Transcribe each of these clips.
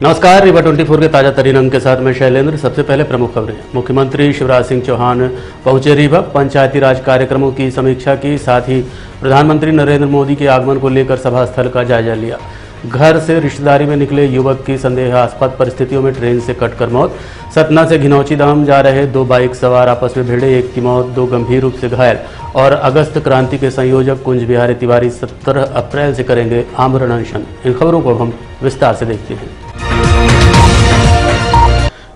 नमस्कार, रीवा 24 के ताजा तरीन अंक के साथ मैं शैलेंद्र। सबसे पहले प्रमुख खबरें। मुख्यमंत्री शिवराज सिंह चौहान पहुंचे रीवा, पंचायती राज कार्यक्रमों की समीक्षा की। साथ ही प्रधानमंत्री नरेंद्र मोदी के आगमन को लेकर सभा स्थल का जायजा लिया। घर से रिश्तेदारी में निकले युवक की संदेहास्पद परिस्थितियों में ट्रेन से कटकर मौत। सतना से घिनौची धाम जा रहे 2 बाइक सवार आपस में भिड़े, 1 की मौत, 2 गंभीर रूप से घायल। और अगस्त क्रांति के संयोजक कुंज बिहारी तिवारी 17 अप्रैल से करेंगे आमरण अनशन। इन खबरों को हम विस्तार से देखते हैं।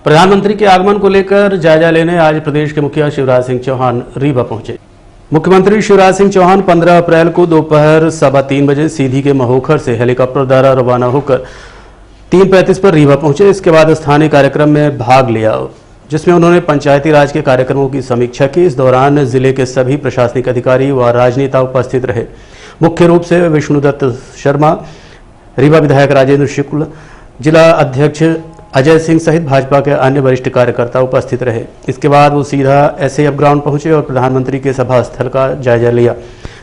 प्रधानमंत्री के आगमन को लेकर जायजा लेने आज प्रदेश के मुखिया शिवराज सिंह चौहान रीवा पहुंचे। मुख्यमंत्री शिवराज सिंह चौहान 15 अप्रैल को दोपहर 3:15 बजे सीधी के महोखर से हेलीकॉप्टर द्वारा रवाना होकर 3:35 पर रीवा पहुंचे। इसके बाद स्थानीय कार्यक्रम में भाग लिया, जिसमें उन्होंने पंचायती राज के कार्यक्रमों की समीक्षा की। इस दौरान जिले के सभी प्रशासनिक अधिकारी व राजनेता उपस्थित रहे। मुख्य रूप से विष्णुदत्त शर्मा, रीवा विधायक राजेंद्र शुक्ल, जिला अध्यक्ष अजय सिंह सहित भाजपा के अन्य वरिष्ठ कार्यकर्ता उपस्थित रहे। इसके बाद वो सीधा एसएएफ ग्राउंड पहुंचे और प्रधानमंत्री के सभा स्थल का जायजा लिया,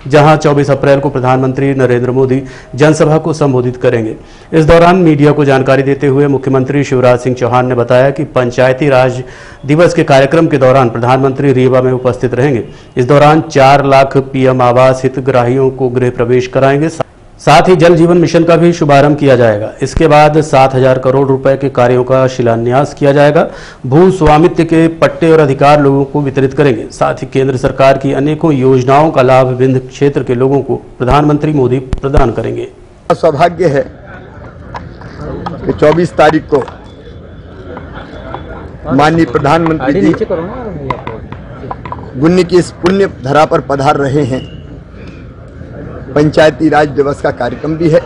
जहां 24 अप्रैल को प्रधानमंत्री नरेंद्र मोदी जनसभा को संबोधित करेंगे। इस दौरान मीडिया को जानकारी देते हुए मुख्यमंत्री शिवराज सिंह चौहान ने बताया कि पंचायती राज दिवस के कार्यक्रम के दौरान प्रधानमंत्री रीवा में उपस्थित रहेंगे। इस दौरान 4 लाख पीएम आवास हितग्राहियों को गृह प्रवेश कराएंगे। साथ ही जल जीवन मिशन का भी शुभारंभ किया जाएगा। इसके बाद 7,000 करोड़ रुपए के कार्यों का शिलान्यास किया जाएगा। भू स्वामित्व के पट्टे और अधिकार लोगों को वितरित करेंगे। साथ ही केंद्र सरकार की अनेकों योजनाओं का लाभ विंध्य क्षेत्र के लोगों को प्रधानमंत्री मोदी प्रदान करेंगे। सौभाग्य है कि 24 तारीख को माननीय प्रधानमंत्री जी गुन्नी की इस पुण्य धरा पर पधार रहे हैं। पंचायती राज दिवस का कार्यक्रम भी है,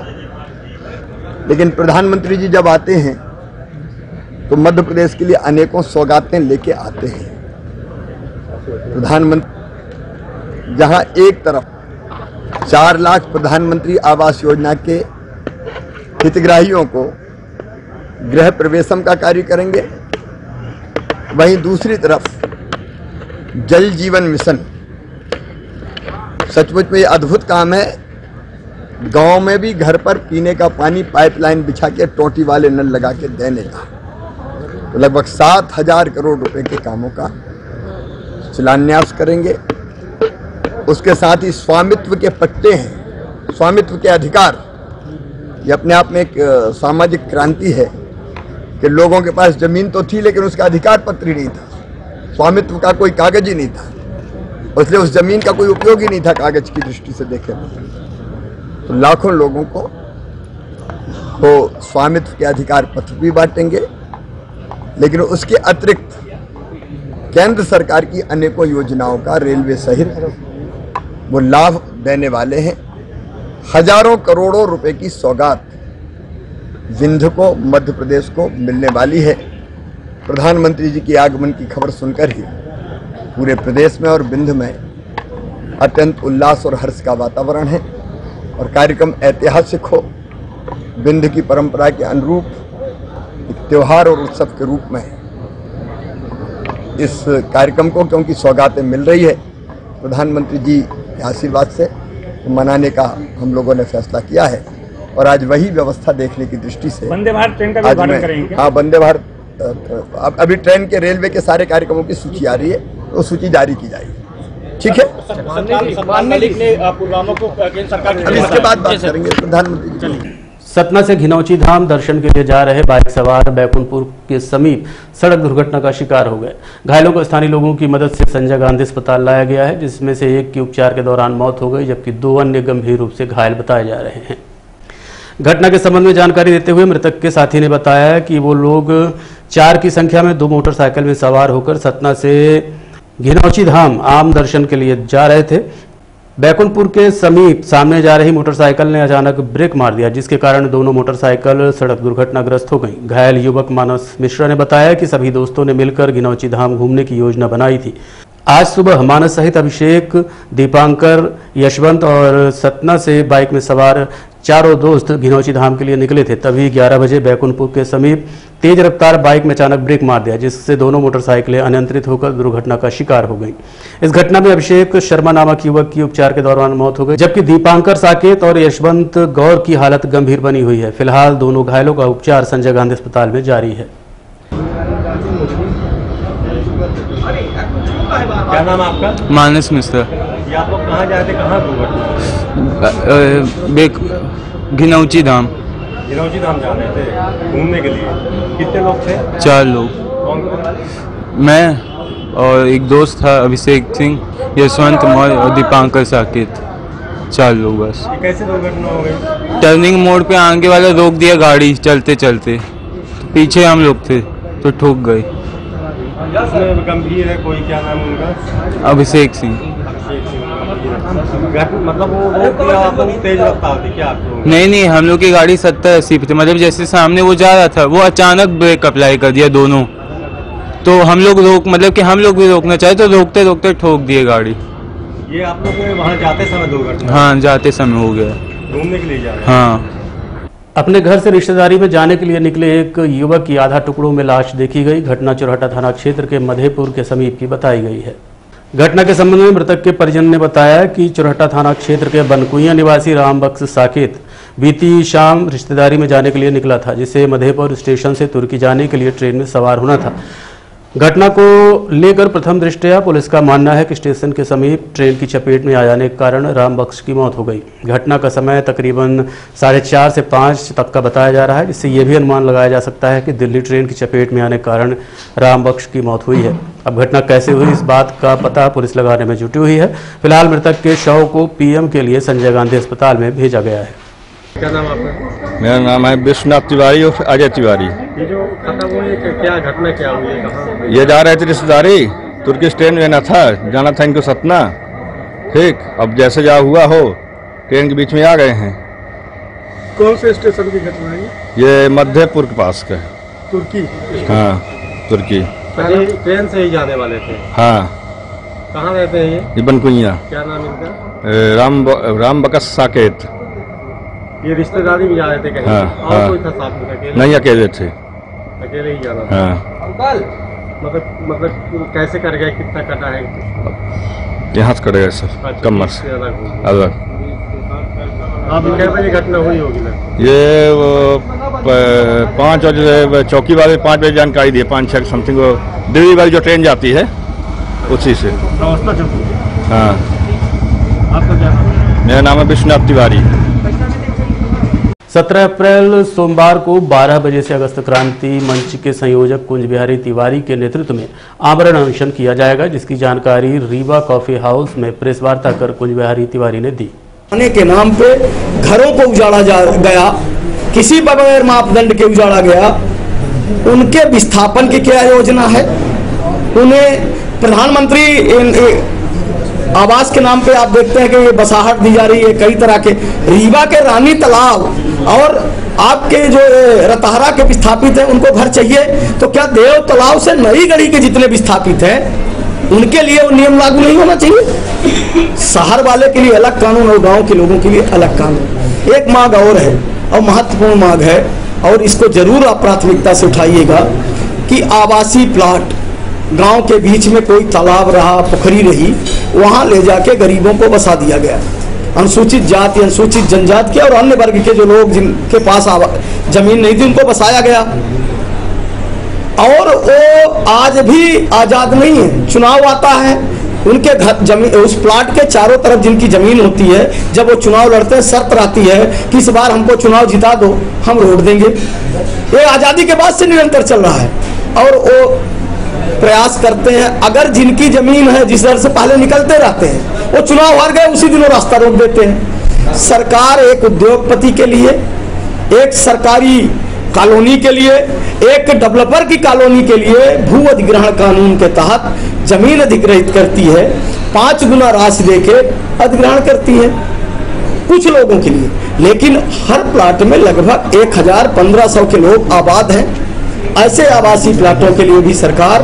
लेकिन प्रधानमंत्री जी जब आते हैं तो मध्य प्रदेश के लिए अनेकों सौगातें लेके आते हैं। प्रधानमंत्री जहां एक तरफ 4 लाख प्रधानमंत्री आवास योजना के हितग्राहियों को गृह प्रवेशम का कार्य करेंगे, वहीं दूसरी तरफ जल जीवन मिशन, सचमुच में ये अद्भुत काम है। गांव में भी घर पर पीने का पानी पाइपलाइन बिछा के टोटी वाले नल लगा के देने का, तो लगभग 7,000 करोड़ रुपए के कामों का शिलान्यास करेंगे। उसके साथ ही स्वामित्व के पट्टे हैं, स्वामित्व के अधिकार, ये अपने आप में एक सामाजिक क्रांति है कि लोगों के पास जमीन तो थी लेकिन उसका अधिकार पत्र ही नहीं था, स्वामित्व का कोई कागज ही नहीं था, इसलिए उस जमीन का कोई उपयोग ही नहीं था कागज की दृष्टि से देखें तो लाखों लोगों को वो स्वामित्व के अधिकार पत्र भी बांटेंगे। लेकिन उसके अतिरिक्त केंद्र सरकार की अनेकों योजनाओं का रेलवे सहित वो लाभ देने वाले हैं। हजारों करोड़ों रुपए की सौगात विंध्य को, मध्य प्रदेश को मिलने वाली है। प्रधानमंत्री जी के आगमन की खबर सुनकर ही पूरे प्रदेश में और विंध्य में अत्यंत उल्लास और हर्ष का वातावरण है और कार्यक्रम ऐतिहासिक हो, विंध्य की परंपरा के अनुरूप एक त्योहार और उत्सव के रूप में इस कार्यक्रम को, क्योंकि सौगातें मिल रही है प्रधानमंत्री जी के आशीर्वाद से, मनाने का हम लोगों ने फैसला किया है। और आज वही व्यवस्था देखने की दृष्टि से वंदे भारत ट्रेन का भी उद्घाटन करेंगे। हाँ, वंदे भारत, अभी ट्रेन के रेलवे के सारे कार्यक्रमों की सूची आ रही है, तो सूची जारी की जाएगी। ठीक है, इसके बाद बात करेंगे प्रधानमंत्री। सतना से घिनौची धाम दर्शन के लिए जा रहे बाइक सवार बैकुंठपुर के समीप सड़क दुर्घटना का शिकार हो गए। घायलों को स्थानीय लोगों की मदद से संजय गांधी अस्पताल लाया गया है, जिसमें से 1 की उपचार के दौरान मौत हो गई, जबकि 2 अन्य गंभीर रूप से घायल बताए जा रहे हैं। घटना के संबंध में जानकारी देते हुए मृतक के साथी ने बताया कि वो लोग 4 की संख्या में 2 मोटरसाइकिल में सवार होकर सतना से घिनौची धाम आम दर्शन के लिए जा रहे थे। बैकुंठपुर के समीप सामने जा रही मोटरसाइकिल ने अचानक ब्रेक मार दिया, जिसके कारण दोनों मोटरसाइकिल सड़क दुर्घटनाग्रस्त हो गई। घायल युवक मानस मिश्रा ने बताया कि सभी दोस्तों ने मिलकर घिनौची धाम घूमने की योजना बनाई थी। आज सुबह मानस सहित अभिषेक, दीपांकर, यशवंत और सतना से बाइक में सवार चारों दोस्त घिनौची धाम के लिए निकले थे। तभी 11 बजे बैकुंठपुर के समीप तेज रफ्तार बाइक में अचानक ब्रेक मार दिया, जिससे दोनों मोटरसाइकिलें अनियंत्रित होकर दुर्घटना का शिकार हो गईं। इस घटना में अभिषेक शर्मा नामक युवक की उपचार के दौरान मौत हो गई, जबकि दीपांकर साकेत और यशवंत गौर की हालत गंभीर बनी हुई है। फिलहाल दोनों घायलों का उपचार संजय गांधी अस्पताल में जारी है। क्या नाम है आपका? मानस मिश्रा। ये आप लोग कहाँ जा रहे थे, कहाँ दुर्घटना? घिनौची धाम। घिनौची धाम जा रहे थे घूमने के लिए। कितने लोग थे? 4 लोग। कौन? मैं और एक दोस्त था अभिषेक सिंह, यशवंत मौर्य और दीपांकर साकेत, 4 लोग बस। ये कैसे दुर्घटना हो गई? टर्निंग मोड़ पे आगे वाला रोक दिया गाड़ी चलते चलते, तो पीछे हम लोग थे तो ठोक गए। इसमें गंभीर है कोई? क्या नाम है उनका? अभिषेक सिंह। मतलब वो रोक दिया, आप लोग तेज रफ्तार थी क्या आप लोग? नहीं, हम लोग की गाड़ी 70-80 पे थी। मतलब जैसे सामने वो जा रहा था, वो अचानक ब्रेक अप्लाई कर दिया दोनों, तो हम लोग हम लोग भी रोकना चाहे तो रोकते रोकते ठोक दिए गाड़ी। ये आप लोग वहाँ जाते समय दुर्घटना? हाँ, जाते समय हो गया। घूमने के लिए जा रहे हैं? हाँ। अपने घर से रिश्तेदारी में जाने के लिए निकले एक युवक की आधा टुकड़ों में लाश देखी गई। घटना चुरहटा थाना क्षेत्र के मधेपुर के समीप की बताई गई है। घटना के संबंध में मृतक के परिजन ने बताया कि चुरहटा थाना क्षेत्र के बनकुइया निवासी रामबख्श साकेत बीती शाम रिश्तेदारी में जाने के लिए निकला था, जिसे मधेपुर स्टेशन से तुर्की जाने के लिए ट्रेन में सवार होना था। घटना को लेकर प्रथम दृष्टया पुलिस का मानना है कि स्टेशन के समीप ट्रेन की चपेट में आ जाने के कारण रामबख्श की मौत हो गई। घटना का समय तकरीबन 4:30 से 5 तक का बताया जा रहा है, जिससे ये भी अनुमान लगाया जा सकता है कि दिल्ली ट्रेन की चपेट में आने के कारण रामबख्श की मौत हुई है। अब घटना कैसे हुई, इस बात का पता पुलिस लगाने में जुटी हुई है। फिलहाल मृतक के शव को पीएम के लिए संजय गांधी अस्पताल में भेजा गया है। क्या नाम आपका? मेरा नाम है विश्वनाथ तिवारी और अजय तिवारी। ये जो खत्म हुई क्या घटना क्या हुई है, कहाँ? ये जा रहे थे रिश्तेदारी, तुर्की ट्रेन में जाना था इनको सतना। ठीक, अब जैसे जा हुआ हो ट्रेन के बीच में आ गए हैं। कौन से स्टेशन की घटना है? ये मध्यपुर के पास का। तुर्की? हाँ, तुर्की। ट्रेन से ही जाने वाले थे? हाँ। कहाँ रहते हैं ये बनकुइया। क्या नाम इनका? रामबख्श साकेत। ये रिश्तेदारी भी जा रहे थे कहीं? हाँ, और हाँ। कोई था साथ में? अकेले? नहीं, अकेले थे। अकेले ही जाना था? हाँ। मतलब कैसे कर गए, कितना कटा है? यहाँ से कटेगा सर, कमर से अलग। आप कितने बजे घटना हुई होगी ना? ये 5 बजे चौकी वाले 5 बजे जानकारी दिए, 5-6 समथिंग, वो दिल्ली वाली जो ट्रेन जाती है उसी से। अवस्था चौकी? हाँ। आपका क्या नाम है? मेरा नाम है विश्वनाथ तिवारी। 17 अप्रैल सोमवार को 12 बजे से अगस्त क्रांति मंच के संयोजक कुंज बिहारी तिवारी के नेतृत्व में आमरण अनशन किया जाएगा, जिसकी जानकारी रीवा कॉफी हाउस में प्रेस वार्ता कर कुंज बिहारी तिवारी ने दी। के नाम पे घरों को उजाड़ा गया, किसी बगैर मापदंड के उजाड़ा गया। उनके विस्थापन की क्या योजना है? उन्हें प्रधानमंत्री आवास के नाम पे आप देखते हैं कि ये बसाहट दी जा रही है कई तरह के। रीवा के रानी तालाब और आपके जो रतहरा के विस्थापित हैं उनको घर चाहिए, तो क्या देव तालाब से नई गढ़ी के जितने विस्थापित हैं उनके लिए वो नियम लागू नहीं होना चाहिए? शहर वाले के लिए अलग कानून और गांव के लोगों के लिए अलग कानून। एक मांग और है और महत्वपूर्ण मांग है, और इसको जरूर आप प्राथमिकता से उठाइएगा कि आवासीय प्लाट, गांव के बीच में कोई तालाब रहा, पोखरी रही, वहां ले जाके गरीबों को बसा दिया गया। अनुसूचित जाति, अनुसूचित जनजाति के और अन्य वर्ग के जो लोग जिनके पास जमीन नहीं थी उनको बसाया गया, और वो आज भी आजाद नहीं है। चुनाव आता है, उनके घर जमीन, उस प्लाट के चारों तरफ जिनकी जमीन होती है, जब वो चुनाव लड़ते हैं शर्त रहती है कि इस बार हमको चुनाव जिता दो, हम रोड देंगे। ये आजादी के बाद से निरंतर चल रहा है, और वो प्रयास करते हैं। अगर जिनकी जमीन है, जिस दर से पहले निकलते रहते हैं, वो चुनाव हार गए उसी दिन वो रास्ता रोक देते हैं। सरकार एक उद्योगपति के लिए, एक सरकारी कॉलोनी के लिए, एक डेवलपर की कॉलोनी के लिए भू अधिग्रहण कानून के तहत जमीन अधिग्रहित करती है, 5 गुना राशि देके अधिग्रहण करती है कुछ लोगों के लिए। लेकिन हर प्लाट में लगभग 1000-1500 के लोग आबाद हैं। ऐसे आवासीय प्लाटों के लिए भी सरकार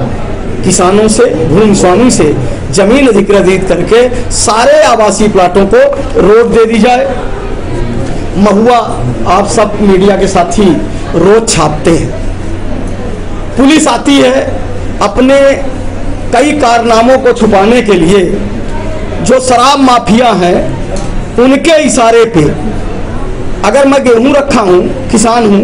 किसानों से, भूमि स्वामी से जमीन अधिग्रहित करके सारे आवासीय प्लाटों को रोक दे दी जाए। महुआ आप सब मीडिया के साथी रोज छापते हैं। पुलिस आती है अपने कई कारनामों को छुपाने के लिए। जो शराब माफिया हैं उनके इशारे पे, अगर मैं गेहूं रखा हूं, किसान हूं,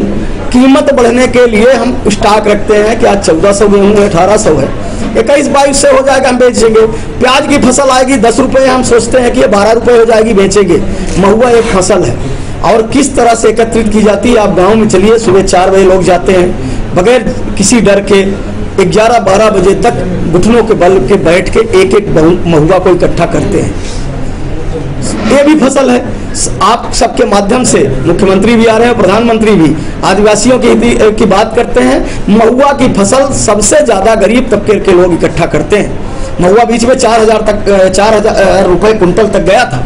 कीमत बढ़ने के लिए हम स्टॉक रखते हैं कि आज 1400 गेहूं है, 1800 है, 21-22 हो जाएगा, हम बेचेंगे। प्याज की फसल आएगी 10 रुपये, हम सोचते हैं कि ये 12 रुपये हो जाएगी, बेचेंगे। महुआ एक फसल है और किस तरह से एकत्रित की जाती है। आप गांव में चलिए, सुबह 4 बजे लोग जाते हैं बगैर किसी डर के, 11-12 बजे तक घुटनों के बल के बैठ के एक एक महुआ को इकट्ठा करते हैं। ये भी फसल है। आप सबके माध्यम से मुख्यमंत्री भी आ रहे हैं, प्रधानमंत्री भी आदिवासियों की बात करते हैं। महुआ की फसल सबसे ज्यादा गरीब तबके के लोग इकट्ठा करते हैं। महुआ बीच में 4,000 रुपए कुंटल तक गया था,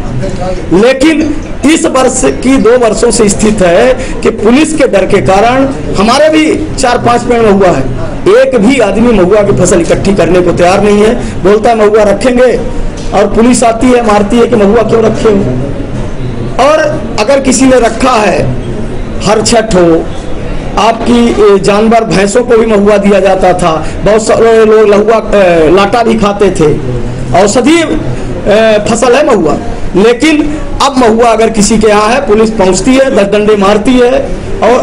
लेकिन इस वर्ष की 2 वर्षों से स्थित है कि पुलिस के डर के कारण हमारे भी 4-5 पेड़ महुआ है, एक भी आदमी महुआ की फसल इकट्ठी करने को तैयार नहीं है। बोलता है महुआ रखेंगे, और पुलिस आती है मारती है कि महुआ क्यों रखे हो। और अगर किसी ने रखा है, हर छठ हो, आपकी जानवर भैंसों को भी महुआ दिया जाता था। बहुत सारे लोग लहुआ लाटा भी खाते थे। औषधि फसल है महुआ, लेकिन अब महुआ अगर किसी के यहाँ है, पुलिस पहुंचती है, 10 डंडे मारती है और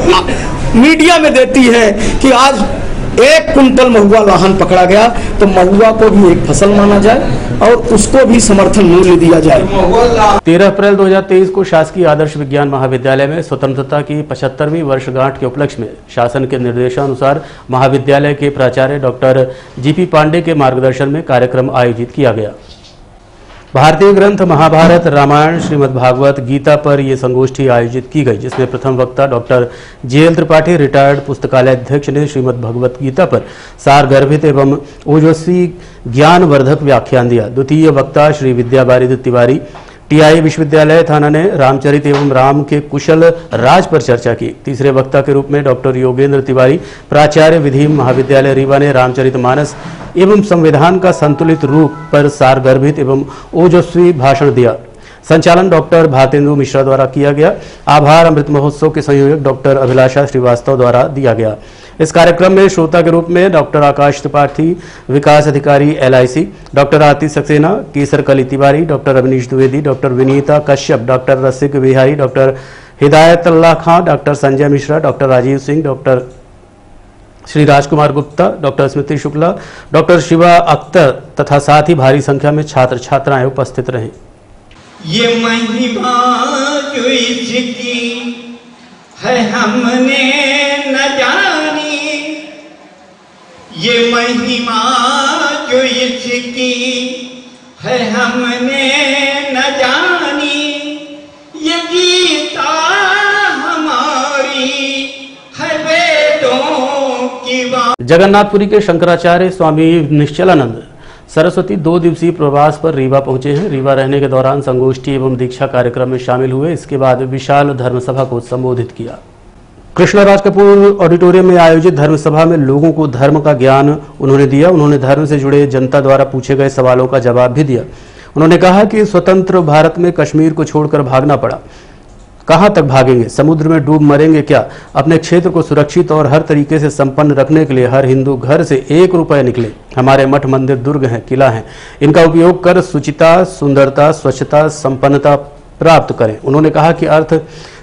मीडिया में देती है कि आज 1 कुंटल महुआ लाहन पकड़ा गया। तो महुआ को भी एक फसल माना जाए और उसको भी समर्थन मूल्य दिया जाए। 13 अप्रैल 2023 को शासकीय आदर्श विज्ञान महाविद्यालय में स्वतंत्रता की 75वीं वर्षगांठ के उपलक्ष्य में शासन के निर्देशानुसार महाविद्यालय के प्राचार्य डॉक्टर जीपी पांडे के मार्गदर्शन में कार्यक्रम आयोजित किया गया। भारतीय ग्रंथ महाभारत, रामायण, श्रीमद् भागवत, गीता पर यह संगोष्ठी आयोजित की गई, जिसमें प्रथम वक्ता डॉक्टर JL त्रिपाठी, रिटायर्ड पुस्तकालय अध्यक्ष, ने श्रीमद् भगवत गीता पर सारगर्भित एवं ओजस्वी ज्ञानवर्धक व्याख्यान दिया। द्वितीय वक्ता श्री विद्याबारिद तिवारी, TI विश्वविद्यालय थाना, ने रामचरित एवं राम के कुशल राज पर चर्चा की। तीसरे वक्ता के रूप में डॉक्टर योगेंद्र तिवारी, प्राचार्य विधि महाविद्यालय रीवा, ने रामचरितमानस एवं संविधान का संतुलित रूप पर सारगर्भित एवं ओजस्वी भाषण दिया। संचालन डॉक्टर भातेंदु मिश्रा द्वारा किया गया। आभार अमृत महोत्सव के संयोजक डॉक्टर अभिलाषा श्रीवास्तव द्वारा दिया गया। इस कार्यक्रम में श्रोता के रूप में डॉक्टर आकाश त्रिपाठी, विकास अधिकारी LIC, doctor Aarti Saxena, Kesar Kali Tiwari, doctor Avnish Dwivedi, doctor Vinita Kashyap, doctor Rasik Bihari, doctor Hidayatullah Khan, doctor Sanjay Mishra, doctor Rajeev Singh, doctor Shri Rajkumar Gupta, doctor Smriti Shukla, doctor Shiva Akhtar तथा साथ ही भारी संख्या में छात्र छात्राएं उपस्थित रहे। ये महिमा जो इसकी है हमने न जानी, ये महिमा जो इसकी है हमने न जानी, ये गीता हमारी है वेदों की वाणी। जगन्नाथपुरी के शंकराचार्य स्वामी निश्चलानंद सरस्वती 2 दिवसीय प्रवास पर रीवा पहुंचे हैं। रीवा रहने के दौरान संगोष्ठी एवं दीक्षा कार्यक्रम में शामिल हुए। इसके बाद विशाल धर्मसभा को संबोधित किया। कृष्णराज कपूर ऑडिटोरियम में आयोजित धर्मसभा में लोगों को धर्म का ज्ञान उन्होंने दिया। उन्होंने धर्म से जुड़े जनता द्वारा पूछे गए सवालों का जवाब भी दिया। उन्होंने कहा कि स्वतंत्र भारत में कश्मीर को छोड़कर भागना पड़ा। कहां तक भागेंगे? समुद्र में डूब मरेंगे क्या? अपने क्षेत्र को सुरक्षित और हर तरीके से संपन्न रखने के लिए हर हिंदू घर से 1 रुपए निकले। हमारे मठ मंदिर दुर्ग हैं, किला हैं, इनका उपयोग कर सुचिता, सुंदरता, स्वच्छता, संपन्नता प्राप्त करें। उन्होंने कहा कि अर्थ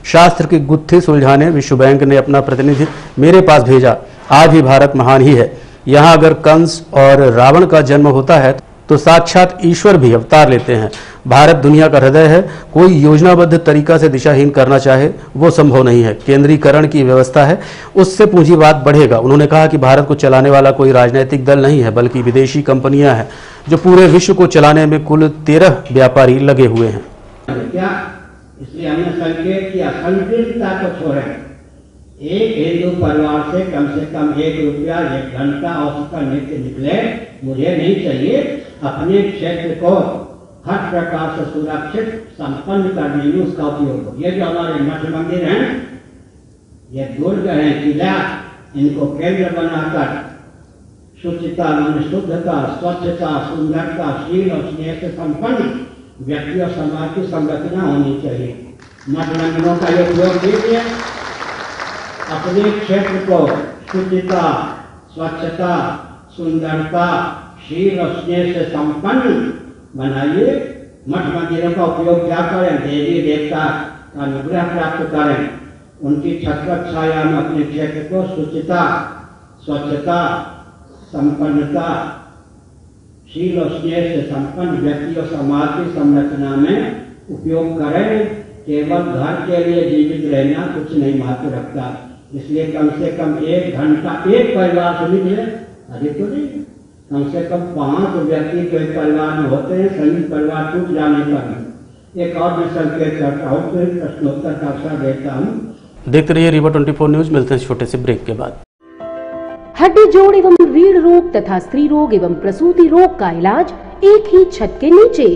शास्त्र की गुत्थी सुलझाने विश्व बैंक ने अपना प्रतिनिधि मेरे पास भेजा। आज भी भारत महान ही है। यहाँ अगर कंस और रावण का जन्म होता है तो साक्षात ईश्वर भी अवतार लेते हैं। भारत दुनिया का हृदय है। कोई योजनाबद्ध तरीका से दिशाहीन करना चाहे वो संभव नहीं है। केंद्रीकरण की व्यवस्था है, उससे पूंजीवाद बढ़ेगा। उन्होंने कहा कि भारत को चलाने वाला कोई राजनीतिक दल नहीं है, बल्कि विदेशी कंपनियां हैं जो पूरे विश्व को चलाने में कुल 13 व्यापारी लगे हुए हैं। क्या इसलिए हमने संकेत किया, संकीर्णता को छोड़ें। एक हिंदू परिवार से कम 1 रुपया 1 घंटा औसतन नित्य निकले मुझे नहीं चाहिए। अपने क्षेत्र को हर प्रकार से सुरक्षित संपन्न करने में उसका उपयोग हो। ये जो हमारे मठ मंदिर हैं, ये दुर्ग हैं, किला, इनको केंद्र बनाकर शुचिता, मन शुद्धता, स्वच्छता, सुंदरता, शील और स्नेह से संपन्न व्यक्ति और समाज की संरचना होनी चाहिए। मठ मंदिरों का ये उपयोग कीजिए। अपने क्षेत्र को शुचिता, स्वच्छता, सुंदरता, शील और स्नेह से संपन्न बनाइए। मठ मंदिरों का उपयोग क्या करें? देवी देवता का अनुग्रह प्राप्त करें। उनकी छत्रछाया छाया में अपने क्षेत्र को शुचिता, स्वच्छता, संपन्नता, शील और स्नेह से संपन्न व्यक्ति और समाज की संरचना में उपयोग करें। केवल घर के लिए जीवित रहना कुछ नहीं महत्व रखता, इसलिए कम से कम 1 घंटा एक परिवार से मिले, अधिक तो नहीं, कम से कम 5 व्यक्ति के परिवार में होते हैं। संयुक्त परिवार टूट जाने पर एक और मैं संकेत करता हूँ, तो प्रश्नोत्तर का अवसर देता हूँ। देखते रहिए रीवा 24 न्यूज। मिलते हैं छोटे से ब्रेक के बाद। हड्डी जोड़ एवं रीढ़ रोग तथा स्त्री रोग एवं प्रसूति रोग का इलाज एक ही छत के नीचे।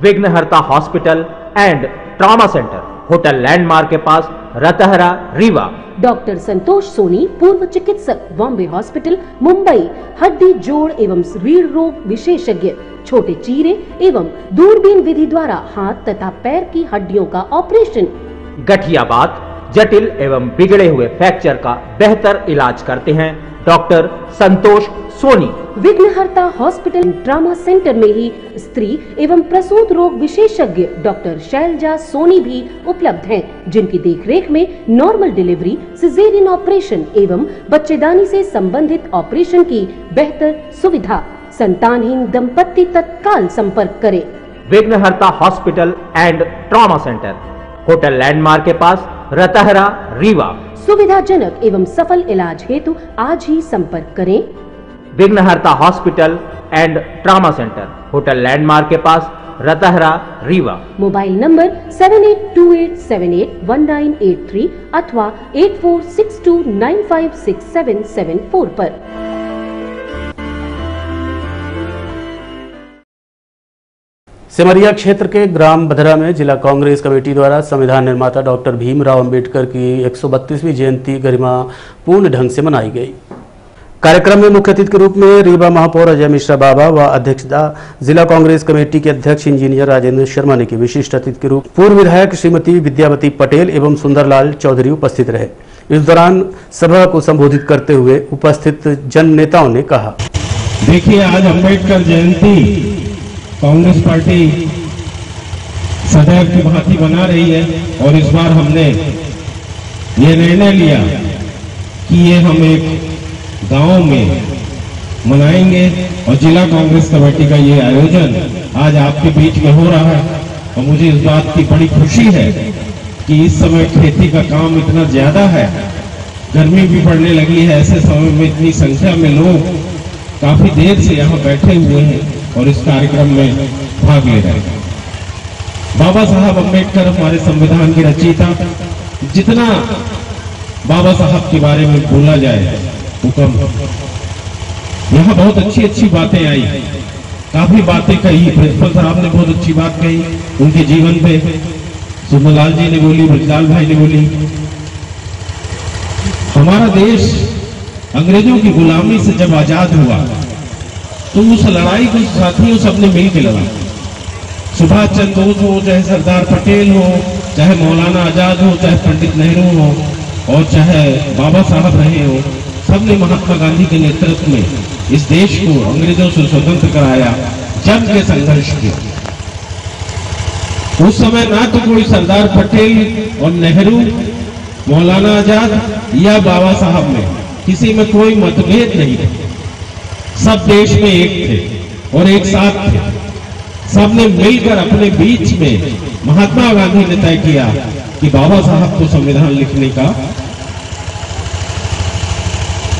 विघ्नहर्ता hospital and trauma centre, hotel landmark के पास, रतहरा, रीवा। डॉक्टर संतोष सोनी, पूर्व चिकित्सक, बॉम्बे हॉस्पिटल, मुंबई। हड्डी जोड़ एवं रीढ़ रोग विशेषज्ञ, छोटे चीरे एवं दूरबीन विधि द्वारा हाथ तथा पैर की हड्डियों का ऑपरेशन। गठियाबात, जटिल एवं बिगड़े हुए फ्रैक्चर का बेहतर इलाज करते हैं डॉक्टर संतोष सोनी। विघ्नहर्ता हॉस्पिटल ट्रॉमा सेंटर में ही स्त्री एवं प्रसूत रोग विशेषज्ञ डॉक्टर शैलजा सोनी भी उपलब्ध हैं, जिनकी देखरेख में नॉर्मल डिलीवरी, सिजेरियन ऑपरेशन एवं बच्चेदानी से संबंधित ऑपरेशन की बेहतर सुविधा। संतानहीन दंपत्ति तत्काल संपर्क करें। विघ्नहर्ता hospital and trauma centre, hotel landmark के पास, रतहरा, रीवा। सुविधाजनक एवं सफल इलाज हेतु आज ही संपर्क करें। विघ्नहर्ता hospital and trauma centre, hotel landmark के पास, रतहरा, रीवा। मोबाइल नंबर 7828781983 अथवा 8462956774 पर। सिमरिया क्षेत्र के ग्राम बधरा में जिला कांग्रेस कमेटी द्वारा संविधान निर्माता डॉक्टर भीमराव अंबेडकर की 132वीं जयंती गरिमा पूर्ण ढंग से मनाई गई। कार्यक्रम में मुख्य अतिथि के रूप में रीवा महापौर अजय मिश्रा बाबा व अध्यक्षता जिला कांग्रेस कमेटी के अध्यक्ष इंजीनियर राजेंद्र शर्मा ने की। विशिष्ट अतिथि के रूप पूर्व विधायक श्रीमती विद्यावती पटेल एवं सुंदरलाल चौधरी उपस्थित रहे। इस दौरान सभा को संबोधित करते हुए उपस्थित जन नेताओं ने कहा, देखिए, आज अम्बेडकर जयंती कांग्रेस पार्टी सदैव की भांति बना रही है और इस बार हमने ये निर्णय लिया कि ये हम एक गांव में मनाएंगे और जिला कांग्रेस कमेटी का ये आयोजन आज आपके बीच में हो रहा है। और मुझे इस बात की बड़ी खुशी है कि इस समय खेती का काम इतना ज्यादा है, गर्मी भी पड़ने लगी है, ऐसे समय में इतनी संख्या में लोग काफी देर से यहाँ बैठे हुए हैं और इस कार्यक्रम में भाग ले रहे हैं। बाबा साहब अम्बेडकर हमारे संविधान के रचयिता, जितना बाबा साहब के बारे में बोला जाए वो कम। यहाँ बहुत अच्छी अच्छी बातें आई, काफी बातें कही। प्रिंसिपल साहब ने बहुत अच्छी बात कही उनके जीवन पे, सुंदरलाल जी ने बोली, ब्रजलाल भाई ने बोली। हमारा देश अंग्रेजों की गुलामी से जब आजाद हुआ तो उस लड़ाई को साथियों सबने मिलकर लड़ा। सुभाष चंद्र बोस हो, चाहे सरदार पटेल हो, चाहे मौलाना आजाद हो, चाहे पंडित नेहरू हो और चाहे बाबा साहब रहे हो, सबने महात्मा गांधी के नेतृत्व में इस देश को अंग्रेजों से स्वतंत्र कराया, जंग के संघर्ष किया। उस समय ना तो कोई सरदार पटेल और नेहरू, मौलाना आजाद या बाबा साहब में किसी में कोई मतभेद नहीं थे। सब देश में एक थे और एक साथ थे। सबने मिलकर अपने बीच में महात्मा गांधी ने तय किया कि बाबा साहब को संविधान लिखने का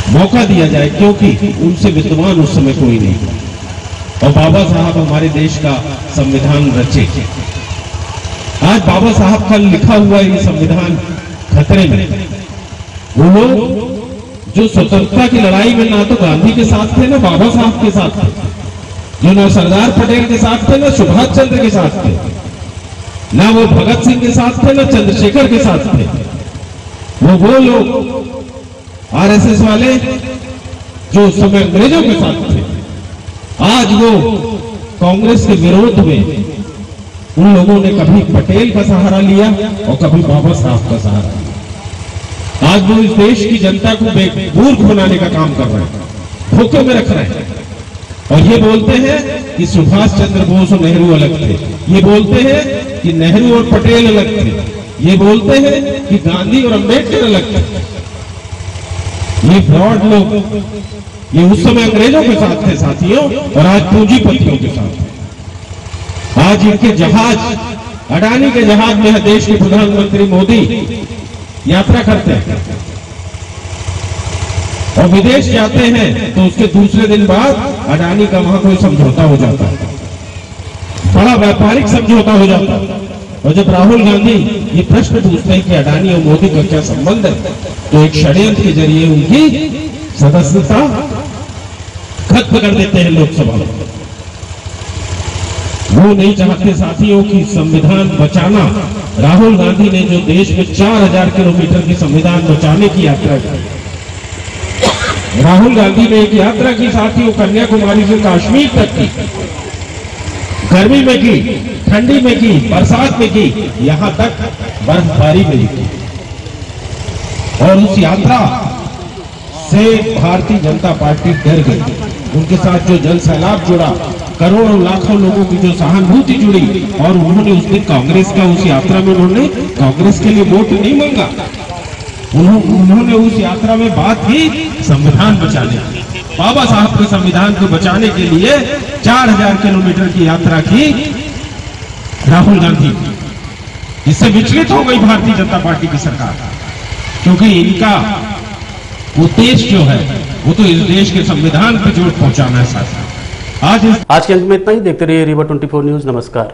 मौका दिया जाए, क्योंकि उनसे विद्वान उस समय कोई नहीं और बाबा साहब हमारे देश का संविधान रचे। आज बाबा साहब का लिखा हुआ ये संविधान खतरे में। वो लोग जो स्वतंत्रता की लड़ाई में ना तो गांधी के साथ थे ना बाबा साहब के साथ थे, जो ना सरदार पटेल के साथ थे ना सुभाष चंद्र के साथ थे, ना वो भगत सिंह के साथ थे ना चंद्रशेखर के साथ थे। वो लोग आरएसएस वाले जो उस समय अंग्रेजों के साथ थे, आज वो कांग्रेस के विरोध में उन लोगों ने कभी पटेल का सहारा लिया और कभी बाबा साहब का सहारा लिया। आज वो इस देश की जनता को मूर्ख बनाने का काम कर रहे हैं, धोखे में रख रहे हैं और ये बोलते हैं कि सुभाष चंद्र बोस और नेहरू अलग थे, ये बोलते हैं कि नेहरू और पटेल अलग थे, ये बोलते हैं कि गांधी और अंबेडकर अलग थे। ये फ्रॉड लोग, ये उस समय अंग्रेजों के साथ थे साथियों और आज पूंजीपतियों के साथ। आज इनके जहाज, अडानी के जहाज में देश के प्रधानमंत्री मोदी यात्रा करते हैं और विदेश जाते हैं तो उसके दूसरे दिन बाद अडानी का वहां कोई समझौता हो जाता है, बड़ा व्यापारिक समझौता हो जाता है। और जब राहुल गांधी ये प्रश्न पूछते हैं कि अडानी और मोदी का क्या संबंध है, तो एक षड्यंत्र के जरिए उनकी सदस्यता खत्म कर देते हैं लोकसभा में। वो नहीं चाहते साथियों की संविधान बचाना। राहुल गांधी ने जो देश में 4000 किलोमीटर की संविधान बचाने की यात्रा की, राहुल गांधी ने एक यात्रा की साथियों कन्याकुमारी से कश्मीर तक की, गर्मी में की, ठंडी में की, बरसात में की, यहां तक बर्फबारी में की। और उस यात्रा से भारतीय जनता पार्टी डर गई। उनके साथ जो जन सैलाब जुड़ा, करोड़ों लाखों लोगों की जो सहानुभूति जुड़ी, और उन्होंने उस दिन कांग्रेस का, उस यात्रा में उन्होंने कांग्रेस के लिए वोट नहीं मांगा, उन्होंने उस यात्रा में बात की संविधान बचाने की, बाबा साहब के संविधान को बचाने के लिए 4000 किलोमीटर की यात्रा की राहुल गांधी। इससे विचलित हो गई भारतीय जनता पार्टी की सरकार, क्योंकि इनका उद्देश्य जो है वो तो इस देश के संविधान पर चोट पहुंचाना है। साथ आज के अंक में इतना ही। देखते रहिए रीवा 24 न्यूज। नमस्कार।